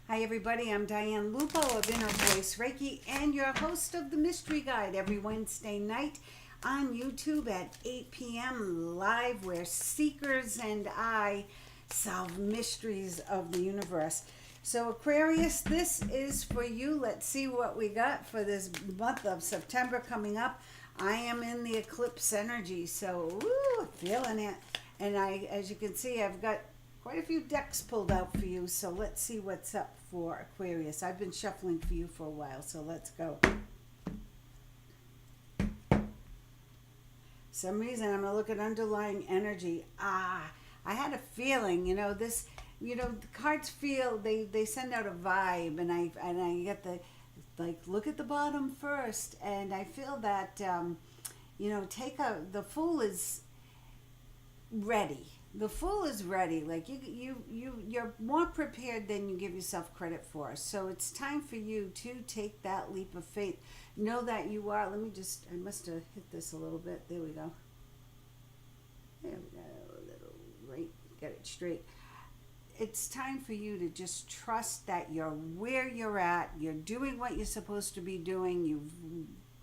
Hi everybody, I'm Diane Lupo of Inner Voice Reiki and your host of the Mystery Guide every Wednesday night on YouTube at 8 p.m. live, where seekers and I solve mysteries of the universe. So Aquarius, this is for you. Let's see what we got for this month of September coming up. I am in the eclipse energy, so woo, feeling it. And as you can see, I've got quite a few decks pulled out for you, so let's see what's up for Aquarius. I've been shuffling for you for a while, so let's go. Some reason I'm gonna look at underlying energy. I had a feeling, the cards feel they send out a vibe, and I get the look at the bottom first, and I feel that the Fool is ready. The Fool is ready. Like you're more prepared than you give yourself credit for. So it's time for you to take that leap of faith. Know that you are. I must have hit this a little bit. There we go. There we go. A little right. Get it straight. It's time for you to just trust that you're where you're at. You're doing what you're supposed to be doing. You've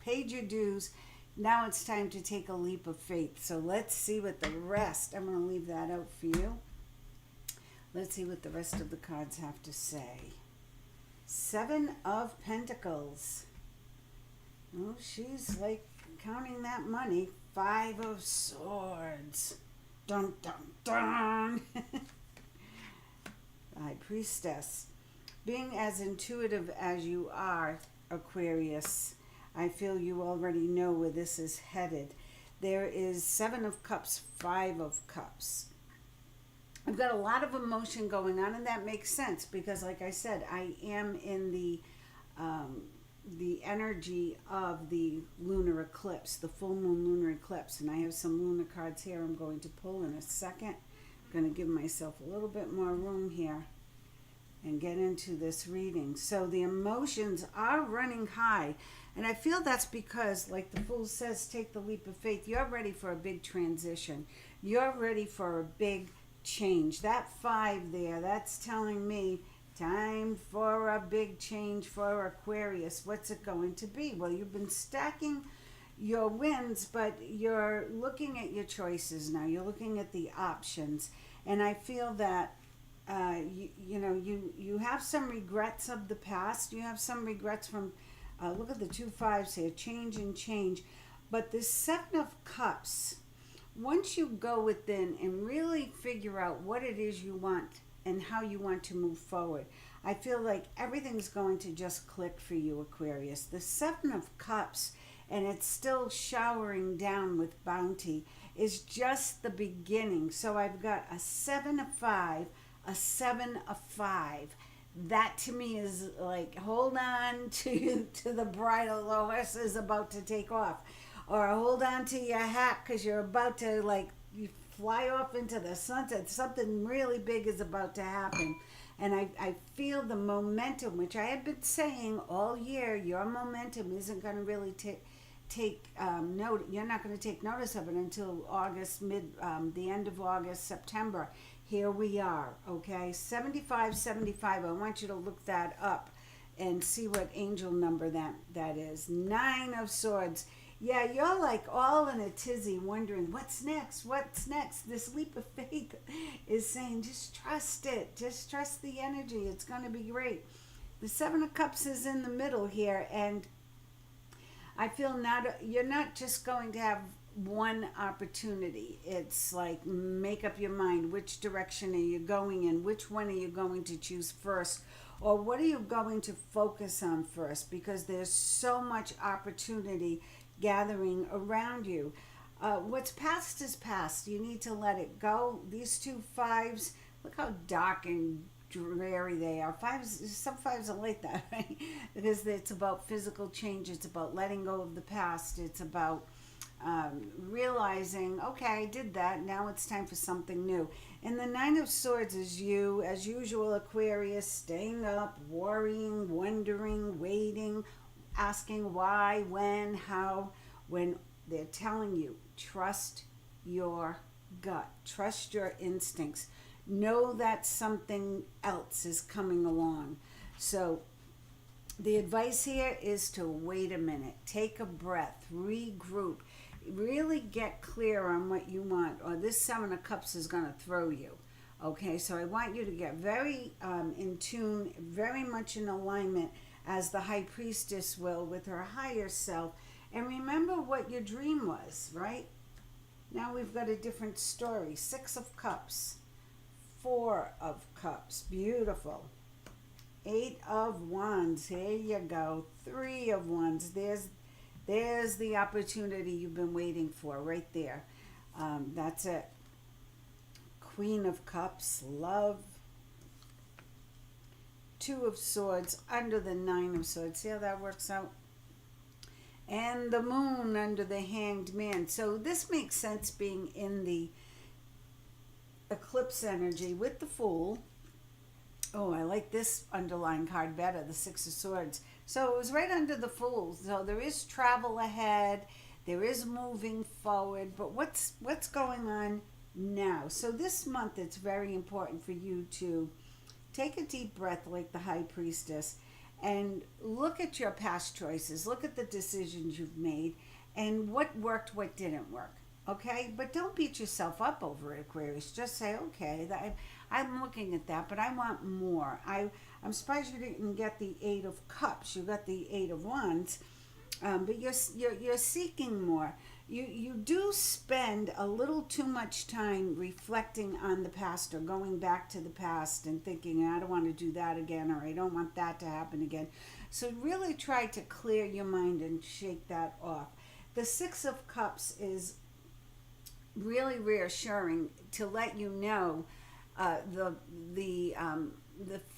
paid your dues. Now it's time to take a leap of faith. So let's see what the rest, I'm going to leave that out for you. Let's see what the rest of the cards have to say. 7 of Pentacles. Oh, she's like counting that money. 5 of Swords. Dun, dun, dun. High Priestess. Being as intuitive as you are, Aquarius, I feel you already know where this is headed. There is 7 of Cups, 5 of Cups. I've got a lot of emotion going on, and that makes sense because, like I said, I am in the energy of the lunar eclipse, the full moon lunar eclipse, and I have some lunar cards here I'm going to pull in a second. I'm going to give myself a little bit more room here and get into this reading. So the emotions are running high. And I feel that's because, like the Fool says, take the leap of faith. You're ready for a big transition. You're ready for a big change. That 5 there, that's telling me time for a big change for Aquarius. What's it going to be? Well, you've been stacking your wins, but you're looking at your choices now. You're looking at the options. And I feel that you have some regrets of the past. You have some regrets from look at the 2 5s here, change and change. But this 7 of Cups, once you go within and really figure out what it is you want and how you want to move forward, I feel like everything's going to just click for you, Aquarius. The 7 of Cups, and it's still showering down with bounty, is just the beginning. So I've got a 7 of 5, a 7 of 5. That to me is like, hold on to the bridle, the horse is about to take off, or hold on to your hat because you're about to you fly off into the sunset. Something really big is about to happen. And I feel the momentum, which I have been saying all year. Your momentum isn't going to really take note. You're not going to take notice of it until August, the end of August, September. Here we are, okay? 7575. I want you to look that up and see what angel number that is. 9 of Swords. Yeah, you're like all in a tizzy wondering, what's next? What's next? This leap of faith is saying, just trust it. Just trust the energy. It's going to be great. The 7 of Cups is in the middle here, and I feel you're not just going to have one opportunity. It's like, make up your mind. Which direction are you going in? Which one are you going to choose first? Or what are you going to focus on first? Because there's so much opportunity gathering around you. What's past is past. You need to let it go. These 2 5s, look how dark and dreary they are. 5s, some 5s are like that, right? Because it's about physical change. It's about letting go of the past. It's about realizing, okay, I did that, now it's time for something new. And the 9 of Swords is you, as usual, Aquarius, staying up, worrying, wondering, waiting, asking why, when, how, when they're telling you, trust your gut, trust your instincts. know that something else is coming along. So the advice here is to wait a minute, take a breath, regroup, really get clear on what you want, or this Seven of Cups is going to throw you. Okay, so I want you to get very in tune, very much in alignment as the High Priestess will with her higher self. And remember what your dream was, right? Now we've got a different story. Six of Cups, Four of Cups, beautiful. Eight of Wands, here you go. Three of Wands, there's the opportunity you've been waiting for right there. That's it. Queen of Cups, love. Two of Swords under the Nine of Swords. See how that works out? And the Moon under the Hanged Man. So this makes sense being in the eclipse energy with the Fool. Oh, I like this underlying card better, the Six of Swords. So it was right under the Fool. So there is travel ahead. There is moving forward. But what's going on now? So this month it's very important for you to take a deep breath like the High Priestess and look at your past choices. Look at the decisions you've made and what worked, what didn't work. Okay? But don't beat yourself up over it, Aquarius. Just say, okay, I'm looking at that, but I want more. I'm surprised you didn't get the Eight of Cups. You got the Eight of Wands, but you're seeking more. You do spend a little too much time reflecting on the past or going back to the past and thinking, I don't want to do that again, or I don't want that to happen again. So really try to clear your mind and shake that off. The Six of Cups is really reassuring to let you know the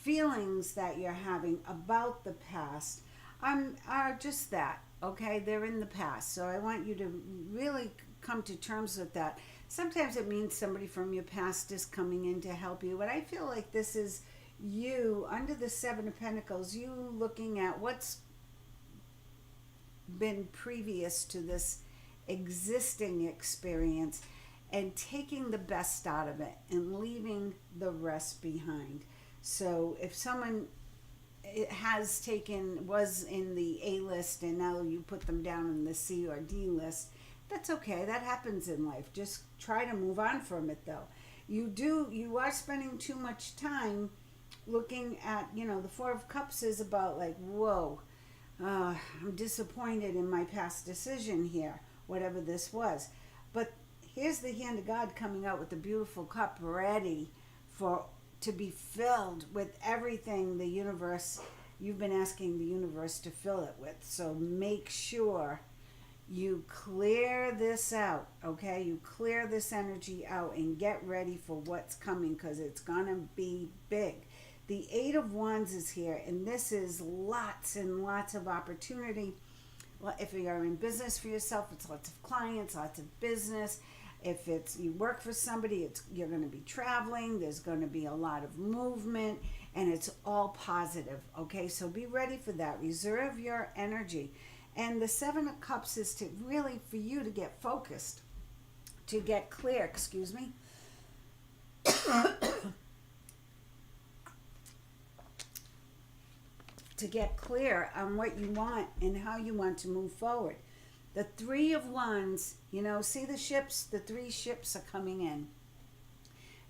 feelings that you're having about the past are just that. Okay, they're in the past. So I want you to really come to terms with that. Sometimes it means somebody from your past is coming in to help you, but I feel like this is you under the Seven of Pentacles, you looking at what's been previous to this existing experience and taking the best out of it and leaving the rest behind. So if someone was in the A list and now you put them down in the C or D list, that's okay. That happens in life. Just try to move on from it though. You are spending too much time looking at, the Four of Cups is about like, whoa, I'm disappointed in my past decision here, whatever this was. But here's the hand of God coming out with the beautiful cup ready to be filled with everything the universe, you've been asking the universe to fill it with. So make sure you clear this out, okay? You clear this energy out and get ready for what's coming because it's going to be big. The Eight of Wands is here, and this is lots and lots of opportunity. Well, if you're in business for yourself, it's lots of clients, lots of business. If you work for somebody, you're going to be traveling. There's going to be a lot of movement, and it's all positive. Okay, so be ready for that. Reserve your energy. And the Seven of Cups is to really for you to get focused, to get clear. Excuse me. To get clear on what you want and how you want to move forward. The Three of Wands, see the ships? The three ships are coming in.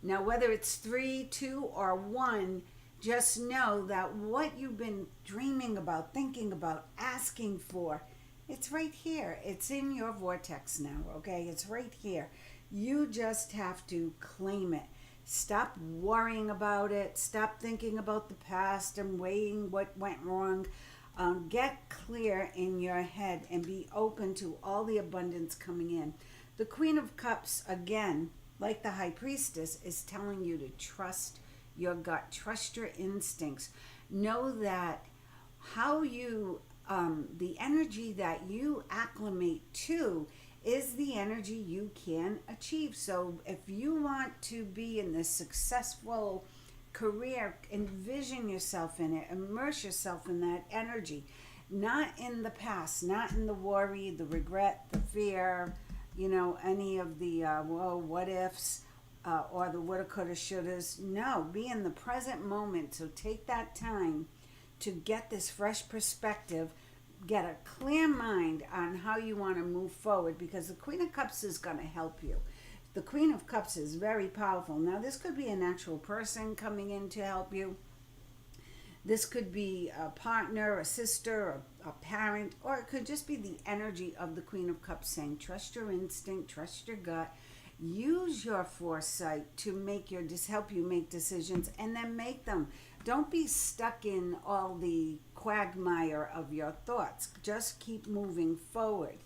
Now, whether it's 3, 2, or 1, just know that what you've been dreaming about, thinking about, asking for, it's right here. It's in your vortex now, okay? It's right here. You just have to claim it. Stop worrying about it. Stop thinking about the past and weighing what went wrong. Get clear in your head and be open to all the abundance coming in. The Queen of Cups, again, like the High Priestess, is telling you to trust your gut, trust your instincts. Know that the energy that you acclimate to is the energy you can achieve. So if you want to be in this successful career, envision yourself in it, immerse yourself in that energy, not in the past, not in the worry, the regret, the fear, any of the what ifs. or the woulda, coulda, shouldas. No, be in the present moment. So take that time to get this fresh perspective, get a clear mind on how you want to move forward, because the Queen of Cups is going to help you. The Queen of Cups is very powerful. Now, this could be an actual person coming in to help you. This could be a partner, a sister, a parent, or it could just be the energy of the Queen of Cups saying, trust your instinct, trust your gut, use your foresight to help you make decisions, and then make them. Don't be stuck in all the quagmire of your thoughts. Just keep moving forward.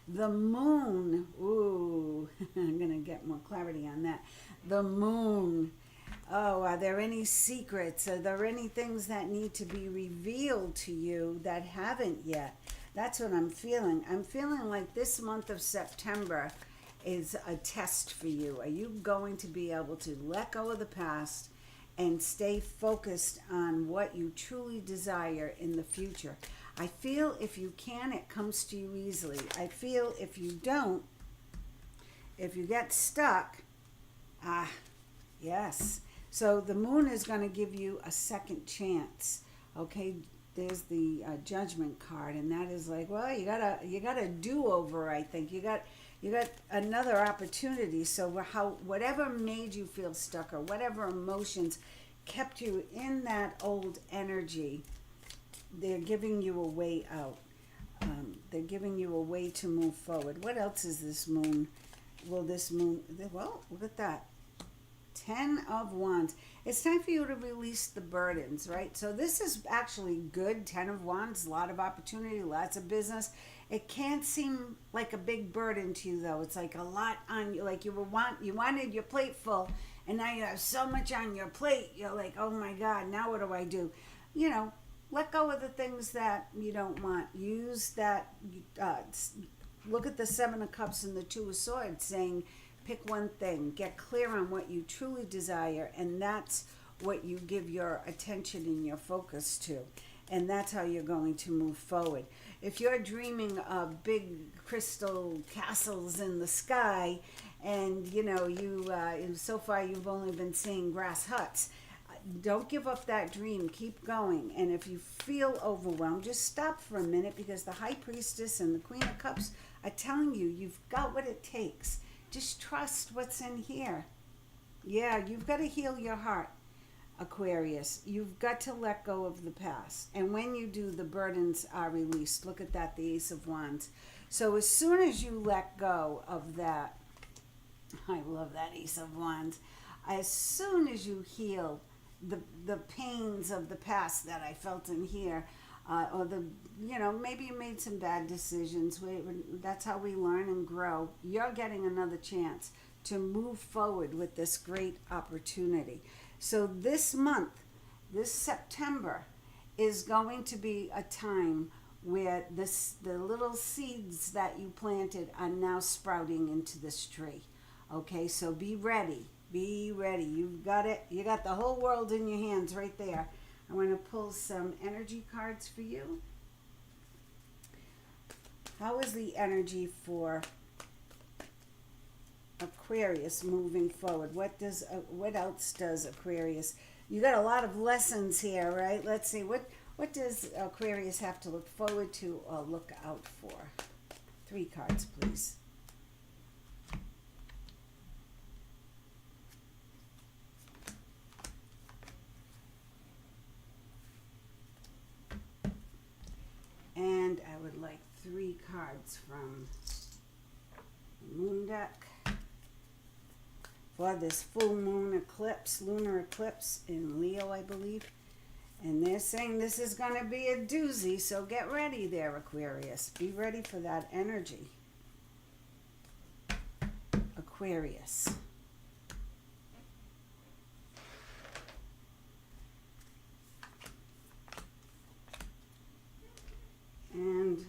The moon, ooh, I'm going to get more clarity on that. The moon. Oh, are there any secrets? Are there any things that need to be revealed to you that haven't yet? That's what I'm feeling. I'm feeling like this month of September is a test for you. Are you going to be able to let go of the past and stay focused on what you truly desire in the future? I feel if you can, it comes to you easily. I feel if you don't, if you get stuck, yes. So the moon is going to give you a second chance. Okay, there's the judgment card, and that is like, well, you got a do-over. I think you got another opportunity. So whatever made you feel stuck, or whatever emotions kept you in that old energy, they're giving you a way out. They're giving you a way to move forward. What else is this moon? Well, look at that. 10 of Wands. It's time for you to release the burdens, right? So this is actually good. 10 of Wands, a lot of opportunity, lots of business. It can't seem like a big burden to you, though. It's like a lot on you. Like you wanted your plate full, and now you have so much on your plate. You're like, oh my God, now what do I do? Let go of the things that you don't want. Use that. Look at the 7 of Cups and the 2 of Swords, saying, pick one thing, get clear on what you truly desire, and that's what you give your attention and your focus to. And that's how you're going to move forward. If you're dreaming of big crystal castles in the sky, and so far you've only been seeing grass huts, don't give up that dream. Keep going. And if you feel overwhelmed, just stop for a minute, because the High Priestess and the Queen of Cups are telling you you've got what it takes. Just trust what's in here. Yeah, you've got to heal your heart, Aquarius. You've got to let go of the past. And when you do, the burdens are released. Look at that, the Ace of Wands. So as soon as you let go of that, I love that Ace of Wands. As soon as you heal the pains of the past that I felt in here, or maybe you made some bad decisions. That's how we learn and grow. You're getting another chance to move forward with this great opportunity. So this month, this September, is going to be a time where the little seeds that you planted are now sprouting into this tree. Okay, so be ready. Be ready. You've got it. You got the whole world in your hands right there. I'm going to pull some energy cards for you. How is the energy for Aquarius moving forward? What else does Aquarius? You got a lot of lessons here, right? Let's see. What does Aquarius have to look forward to or look out for? 3 cards, please. And I would like 3 cards from the Moon deck for this full moon eclipse, lunar eclipse in Leo, I believe. And they're saying this is going to be a doozy, so get ready there, Aquarius. Be ready for that energy. Aquarius. And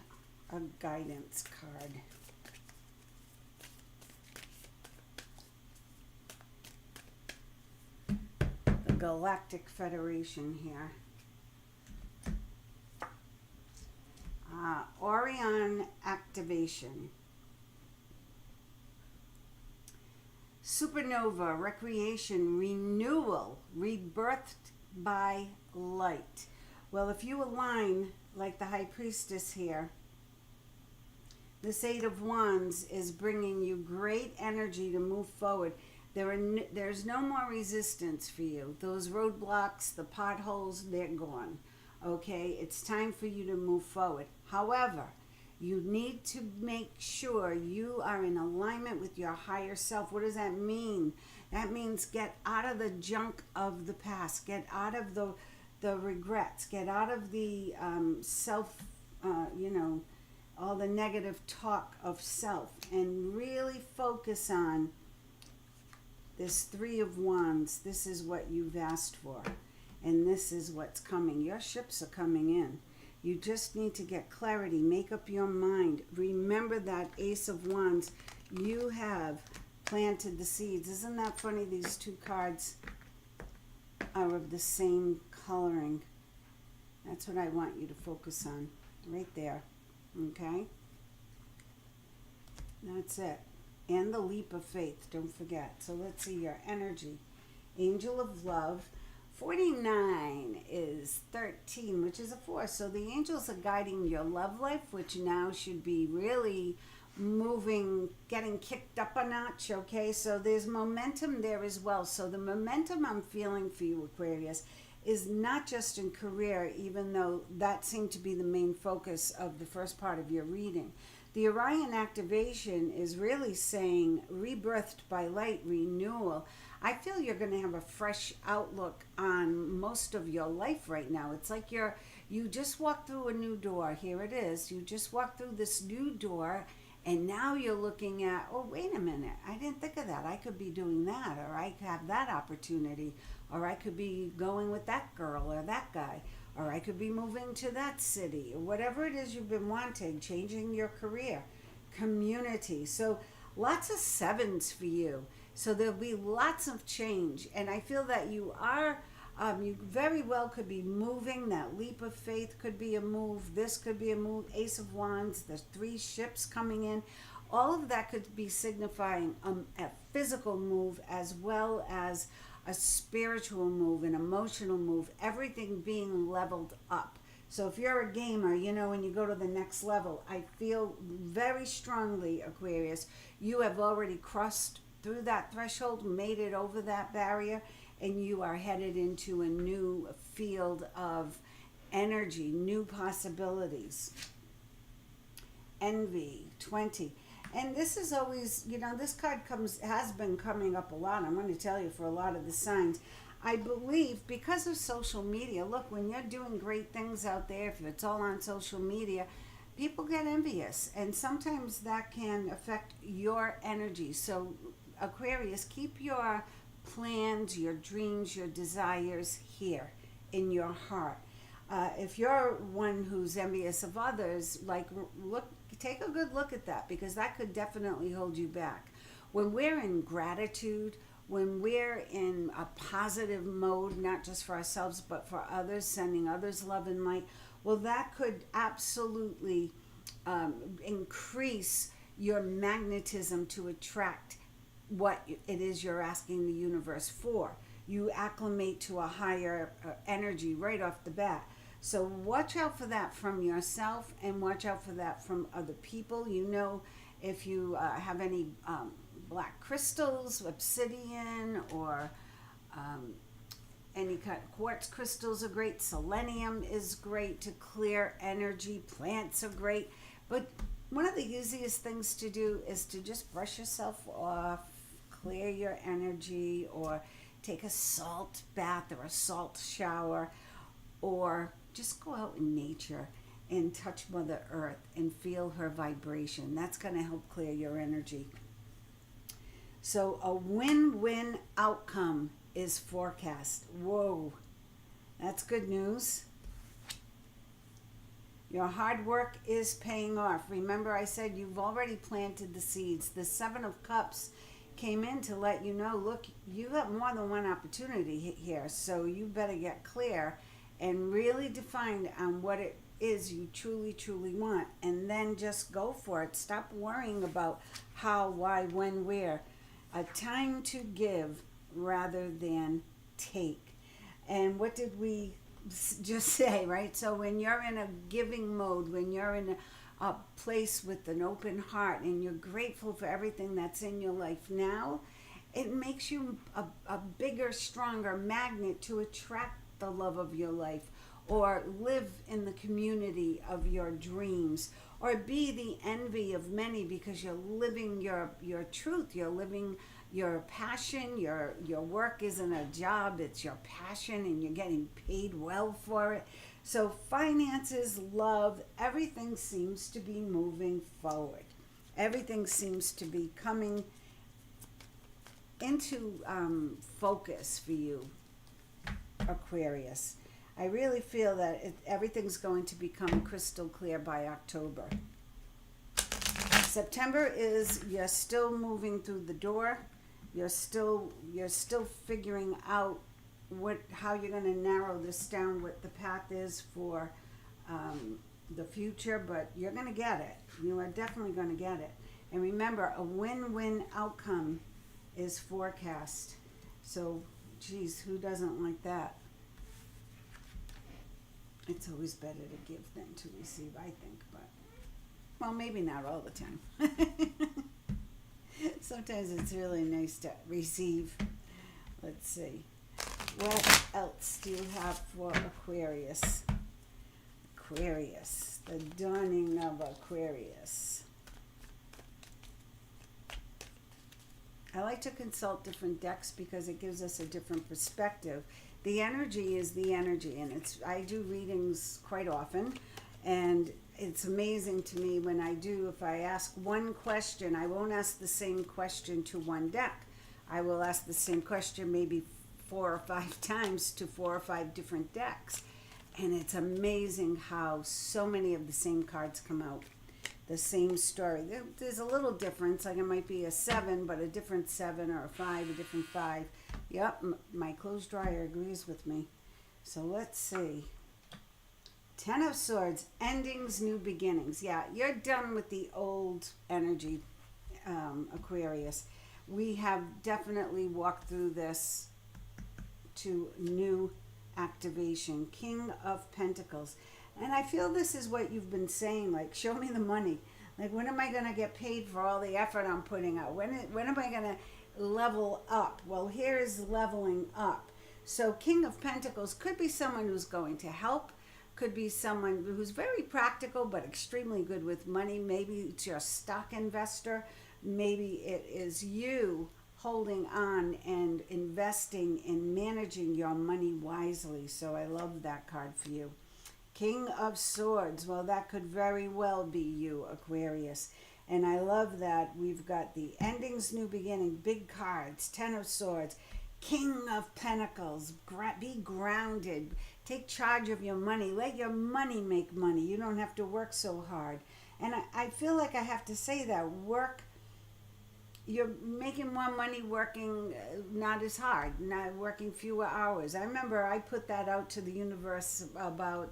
a guidance card. The Galactic Federation here. Orion activation. Supernova, recreation, renewal, rebirthed by light. Well, if you align like the High Priestess here, this Eight of Wands is bringing you great energy to move forward. There's no more resistance for you. Those roadblocks, the potholes, they're gone. Okay, it's time for you to move forward. However, you need to make sure you are in alignment with your higher self. What does that mean? That means get out of the junk of the past. Get out of the regrets. Get out of the self, all the negative talk of self, and really focus on this Three of Wands. This is what you've asked for, and this is what's coming. Your ships are coming in. You just need to get clarity. Make up your mind. Remember that Ace of Wands. You have planted the seeds. Isn't that funny? These two cards are of the same coloring. That's what I want you to focus on. Right there. Okay? That's it. And the leap of faith. Don't forget. So let's see your energy. Angel of Love. 49 is 13, which is a 4. So the angels are guiding your love life, which now should be really moving, getting kicked up a notch, okay? So there's momentum there as well. So the momentum I'm feeling for you, Aquarius, is not just in career, even though that seemed to be the main focus of the first part of your reading. The Orion activation is really saying rebirthed by light, renewal. I feel you're going to have a fresh outlook on most of your life right now. It's like you just walked through a new door. Here it is. You just walked through this new door, and now you're looking at, oh, wait a minute. I didn't think of that. I could be doing that, or I could have that opportunity, or I could be going with that girl or that guy, or I could be moving to that city, or whatever it is you've been wanting, changing your career, community. So lots of 7s for you. So there'll be lots of change. And I feel that you are, you very well could be moving. That leap of faith could be a move. This could be a move. Ace of Wands, the 3 ships coming in. All of that could be signifying a physical move as well as a spiritual move, an emotional move, everything being leveled up. So if you're a gamer, when you go to the next level, I feel very strongly, Aquarius, you have already crossed through that threshold, made it over that barrier, and you are headed into a new field of energy, new possibilities. Envy, 20. And this is always, this card has been coming up a lot. I'm going to tell you, for a lot of the signs. I believe because of social media, look, when you're doing great things out there, if it's all on social media, people get envious. And sometimes that can affect your energy. So Aquarius, keep your plans, your dreams, your desires here in your heart. If you're one who's envious of others, take a good look at that, because that could definitely hold you back. When we're in gratitude, when we're in a positive mode, not just for ourselves, but for others, sending others love and light, well, that could absolutely increase your magnetism to attract what it is you're asking the universe for. You acclimate to a higher energy right off the bat. So watch out for that from yourself, and watch out for that from other people. If you have any black crystals, obsidian, or any kind of quartz crystals are great. Selenium is great to clear energy. Plants are great. But one of the easiest things to do is to just brush yourself off, clear your energy, or take a salt bath or a salt shower, or just go out in nature and touch Mother Earth and feel her vibration. That's going to help clear your energy. So a win-win outcome is forecast. Whoa, that's good news. Your hard work is paying off. Remember, I said you've already planted the seeds. The 7 of Cups came in to let you know, look, you got more than one opportunity here, so you better get clear and really define on what it is you truly, truly want, and then just go for it. Stop worrying about how, why, when, where. a time to give rather than take. And what did we just say, right? So when you're in a giving mode, when you're in a place with an open heart and you're grateful for everything that's in your life now, it makes you a bigger, stronger magnet to attract the love of your life, or live in the community of your dreams, or be the envy of many because you're living your truth, you're living your passion. Your work isn't a job, it's your passion, and you're getting paid well for it. So finances, love, everything seems to be moving forward. Everything seems to be coming into focus for you, Aquarius. I really feel that everything's going to become crystal clear by October. September is, you're still moving through the door. You're still figuring out how you're going to narrow this down, what the path is for the future, but you're going to get it. You are definitely going to get it. And remember, a win-win outcome is forecast. So, geez, who doesn't like that? It's always better to give than to receive, I think, but, well, maybe not all the time. Sometimes it's really nice to receive. Let's see. What else do you have for Aquarius? Aquarius, the dawning of Aquarius. I like to consult different decks because it gives us a different perspective. The energy is the energy, and I do readings quite often, and it's amazing to me when I do, if I ask one question, I won't ask the same question to one deck. I will ask the same question maybe 4 or 5 times to 4 or 5 different decks. And it's amazing how so many of the same cards come out. The same story. There's a little difference, like it might be a 7, but a different 7, or a 5, a different 5. Yep, my clothes dryer agrees with me. So let's see. 10 of Swords, endings, new beginnings. Yeah, you're done with the old energy, Aquarius. We have definitely walked through this to new activation. King of Pentacles. And I feel this is what you've been saying, like, show me the money. Like, when am I going to get paid for all the effort I'm putting out? When am I going to level up? Well, here is leveling up. So King of Pentacles could be someone who's going to help, could be someone who's very practical but extremely good with money. Maybe it's your stock investor. Maybe it is you holding on and investing and managing your money wisely. So I love that card for you. King of Swords, well, that could very well be you, Aquarius. And I love that we've got the endings, new beginning, big cards, 10 of Swords, King of Pentacles, be grounded, take charge of your money, let your money make money. You don't have to work so hard. And I feel like I have to say that, you're making more money working not as hard, not working fewer hours. I remember I put that out to the universe about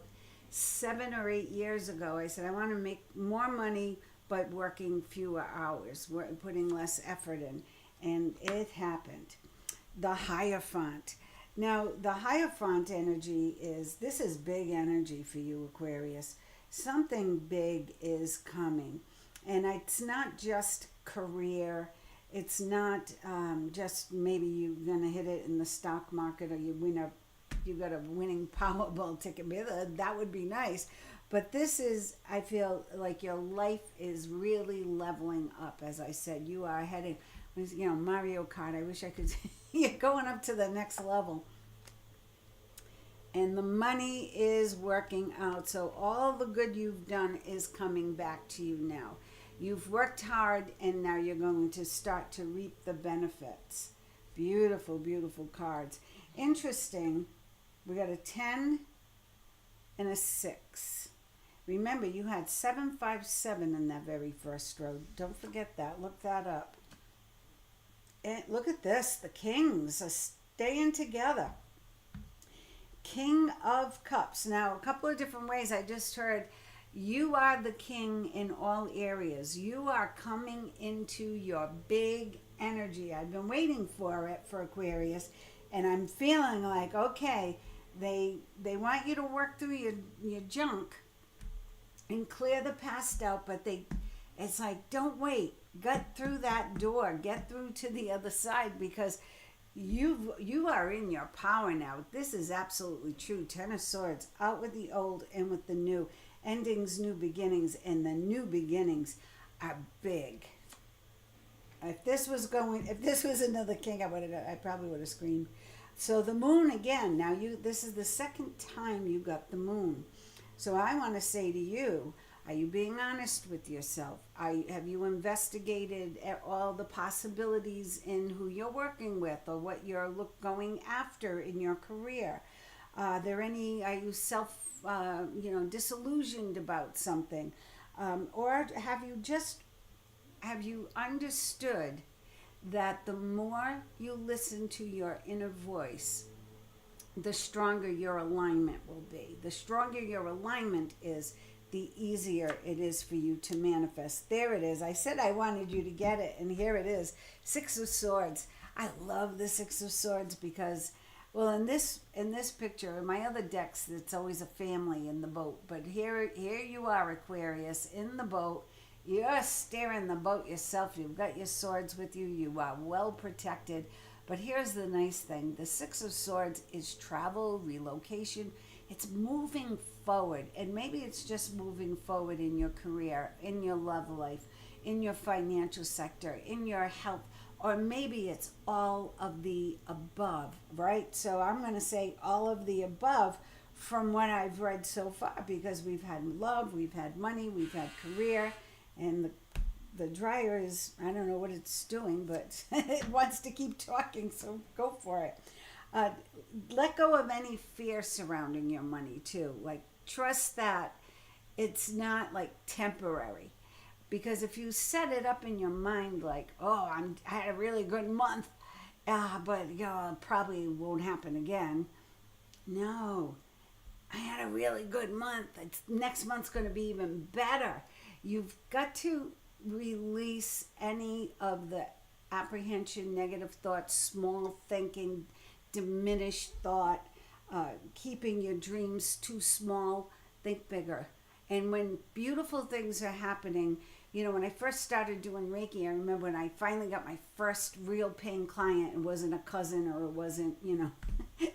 7 or 8 years ago. I said, I want to make more money, but working fewer hours, putting less effort in. And it happened. The Hierophant. Now, the Hierophant energy this is big energy for you, Aquarius. Something big is coming. And it's not just career. It's not just maybe you're going to hit it in the stock market, or you got a winning Powerball ticket. That would be nice. But this is, I feel like your life is really leveling up. As I said, you are heading, Mario Kart. I wish I could, you're going up to the next level. And the money is working out. So all the good you've done is coming back to you now. You've worked hard, and now you're going to start to reap the benefits. Beautiful, beautiful cards. Interesting. We got a 10 and a 6. Remember, you had 757 in that very first row. Don't forget that. Look that up. And look at this. The kings are staying together. King of Cups. Now, a couple of different ways. I just heard you are the king in all areas. You are coming into your big energy. I've been waiting for it for Aquarius, and I'm feeling like, okay, they want you to work through your junk and clear the past out, but it's like, don't wait, get through that door, get through to the other side, because you are in your power now. This is absolutely true. Ten of Swords, out with the old and with the new. Endings, new beginnings, and the new beginnings are big. If this was another king, I probably would have screamed. So the moon again. Now this is the second time you got the moon. So I want to say to you, are you being honest with yourself? Have you investigated all the possibilities in who you're working with or what you're going after in your career? Are you disillusioned about something? Or have you understood that the more you listen to your inner voice, the stronger your alignment will be? The stronger your alignment is, the easier it is for you to manifest. There it is. I said I wanted you to get it, and here it is. Six of Swords. I love the Six of Swords because, well, in this picture, in my other decks, it's always a family in the boat. But here you are, Aquarius, in the boat. You're steering the boat yourself. You've got your swords with you. You are well protected. But here's the nice thing. The Six of Swords is travel, relocation. It's moving forward. And maybe it's just moving forward in your career, in your love life, in your financial sector, in your health. Or maybe it's all of the above, right? So I'm going to say all of the above from what I've read so far, because we've had love, we've had money, we've had career, and the dryer is, I don't know what it's doing, but it wants to keep talking, so go for it. Let go of any fear surrounding your money too. Like, trust that it's not like temporary. Because if you set it up in your mind like, oh, I had a really good month, but it probably won't happen again. No, I had a really good month. Next month's going to be even better. You've got to release any of the apprehension, negative thoughts, small thinking, diminished thought, keeping your dreams too small. Think bigger. And when beautiful things are happening, when I first started doing Reiki, I remember when I finally got my first real paying client, it wasn't a cousin or it wasn't,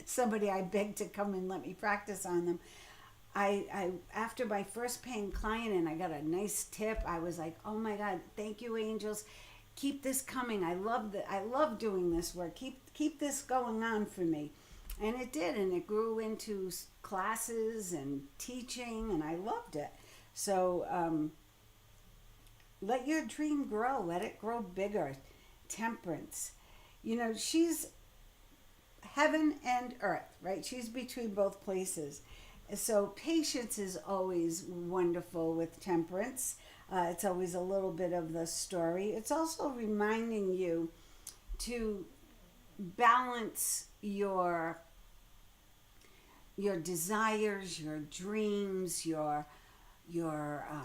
somebody I begged to come and let me practice on them. I after my first paying client and I got a nice tip, I was like, oh my God, thank you, angels. Keep this coming. I love doing this work. Keep this going on for me. And it did, and it grew into classes and teaching, and I loved it. So let your dream grow. Let it grow bigger. Temperance. She's heaven and earth, right? She's between both places. So patience is always wonderful with temperance. It's always a little bit of the story. It's also reminding you to balance your desires, your dreams, your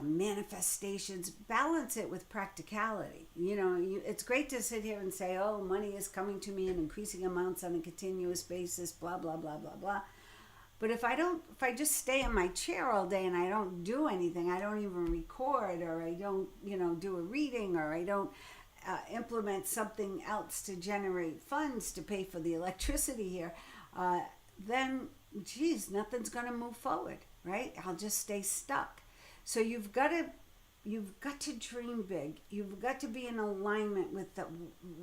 manifestations. Balance it with practicality. It's great to sit here and say, oh, money is coming to me in increasing amounts on a continuous basis, blah, blah, blah, blah, blah. But if I just stay in my chair all day and I don't do anything, I don't even record, or I don't, do a reading, or I don't implement something else to generate funds to pay for the electricity here, then, geez, nothing's going to move forward, right? I'll just stay stuck. So you've got to dream big. You've got to be in alignment with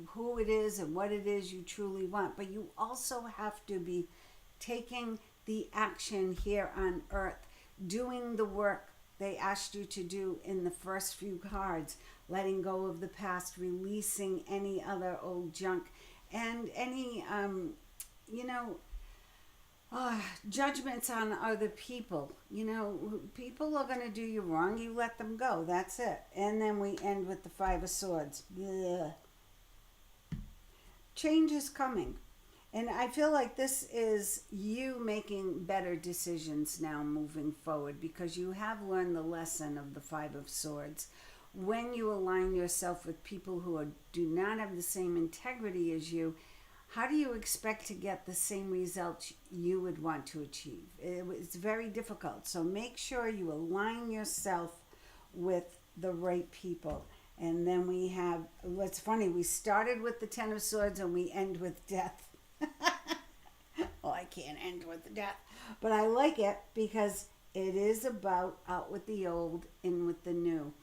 who it is and what it is you truly want. But you also have to be taking the action here on earth, doing the work they asked you to do in the first few cards, letting go of the past, releasing any other old junk, and any, judgments on other people. People are going to do you wrong. You let them go. That's it. And then we end with the Five of Swords. Blech. Change is coming. And I feel like this is you making better decisions now moving forward, because you have learned the lesson of the Five of Swords. when you align yourself with people who do not have the same integrity as you, how do you expect to get the same results you would want to achieve? It's very difficult. So make sure you align yourself with the right people. And then we have, what's funny, we started with the Ten of Swords and we end with death. Well, I can't end with death, but I like it because it is about out with the old, in with the new.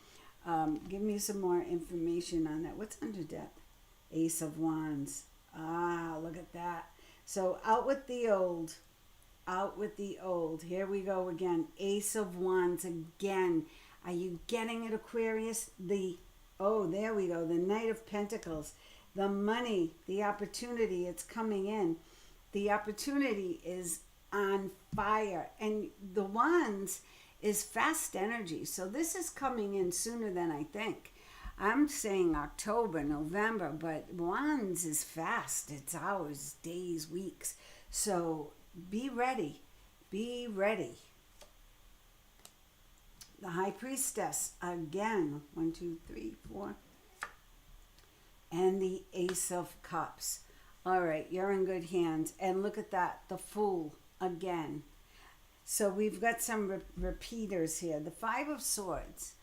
Give me some more information on that. What's under death? Ace of Wands. Ah, look at that. So out with the old. Out with the old. Here we go again. Ace of Wands again. Are you getting it, Aquarius? Oh, there we go. The Knight of Pentacles. The money, the opportunity, it's coming in. The opportunity is on fire. And the Wands is fast energy. So this is coming in sooner than I think. I'm saying October, November, but Wands is fast. It's hours, days, weeks. So be ready. Be ready. The High Priestess, again, 1, 2, 3, 4. And the Ace of Cups. All right, you're in good hands. And look at that, the Fool, again. So we've got some repeaters here. The Five of Swords.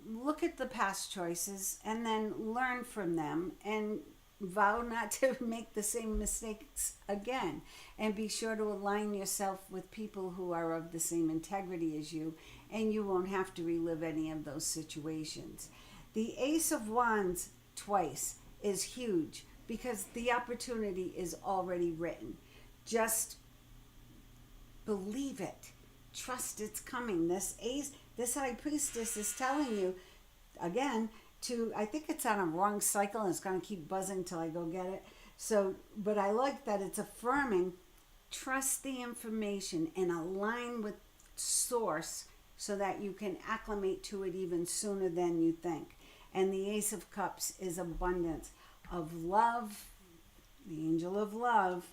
Look at the past choices and then learn from them and vow not to make the same mistakes again. And be sure to align yourself with people who are of the same integrity as you, and you won't have to relive any of those situations. The Ace of Wands twice is huge because the opportunity is already written. Just believe it. Trust it's coming. This High Priestess is telling you, again, I think it's on a wrong cycle and it's going to keep buzzing till I go get it. So, but I like that it's affirming, trust the information and align with source so that you can acclimate to it even sooner than you think. And the Ace of Cups is abundance of love, the angel of love,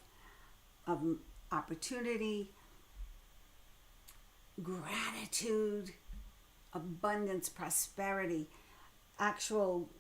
of opportunity, gratitude, abundance, prosperity, actual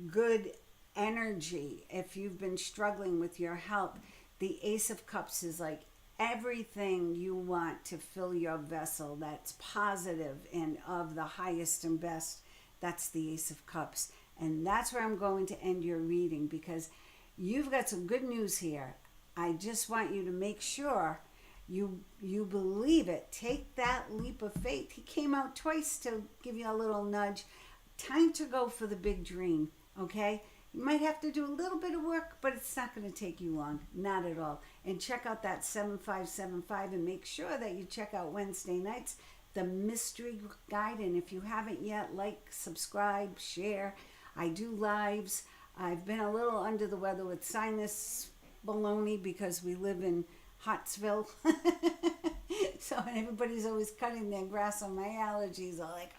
good energy. If you've been struggling with your health, the Ace of Cups is like everything you want to fill your vessel that's positive and of the highest and best. That's the Ace of Cups. And that's where I'm going to end your reading because you've got some good news here. I just want you to make sure you believe it. Take that leap of faith. He came out twice to give you a little nudge. Time to go for the big dream, okay? You might have to do a little bit of work, but it's not going to take you long. Not at all. And check out that 7575 and make sure that you check out Wednesday nights, the mystery guide. And if you haven't yet, like, subscribe, share. I do lives. I've been a little under the weather with sinus baloney because we live in Hotsville. So everybody's always cutting their grass on my allergies. I'm like,